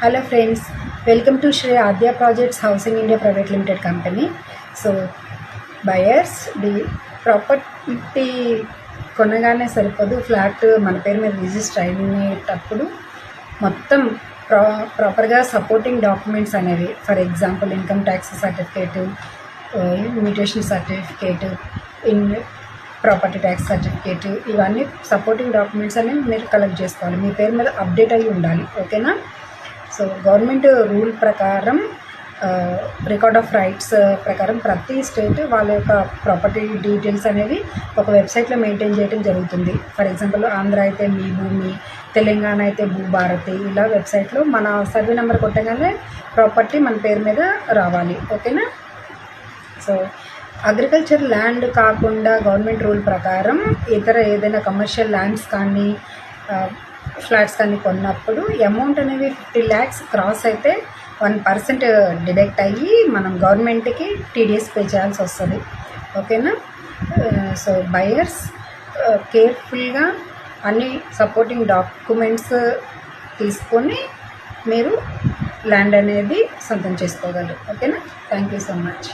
Hello friends, welcome to Shri Adya Projects Housing India Private Limited Company. So buyers, the property కొనగానే సరిపోదు, flat మన పేరు మీద register అయినప్పుడు మొత్తం ప్రాపర్గా సపోర్టింగ్ డాక్యుమెంట్స్ అనేవి, for example income tax certificate, mutation certificate, property tax certificate, ఇవన్నీ supporting documents అనేవి మీరు కలెక్ట్ చేసుకోవాలి. మీ పేరు మీద అప్డేట్ అయ్యి ఉండాలి. ఓకేనా? సో గవర్నమెంట్ రూల్ ప్రకారం, రికార్డ్ ఆఫ్ రైట్స్ ప్రకారం ప్రతి స్టేట్ వాళ్ళ యొక్క ప్రాపర్టీ డీటెయిల్స్ అనేవి ఒక వెబ్సైట్లో మెయింటైన్ చేయడం జరుగుతుంది. ఫర్ ఎగ్జాంపుల్ ఆంధ్ర అయితే మీ భూమి, తెలంగాణ అయితే భూభారతి, ఇలా వెబ్సైట్లో మన సర్వే నెంబర్ కొట్టగానే ప్రాపర్టీ మన పేరు మీద రావాలి. ఓకేనా? సో అగ్రికల్చర్ ల్యాండ్ కాకుండా గవర్నమెంట్ రూల్ ప్రకారం ఇతర ఏదైనా కమర్షియల్ ల్యాండ్స్ కానీ ఫ్లాట్స్ కానీ కొన్నప్పుడు అమౌంట్ అనేవి 50 lakhs క్రాస్ అయితే 1% డిడక్ట్ అయ్యి మనం గవర్నమెంట్కి టీడీఎస్ పే చేయాల్సి వస్తుంది. ఓకేనా? సో బయర్స్ కేర్ఫుల్గా అన్ని సపోర్టింగ్ డాక్యుమెంట్స్ తీసుకొని మీరు ల్యాండ్ అనేది సొంతం చేసుకోగలరు. ఓకేనా? Thank you so much.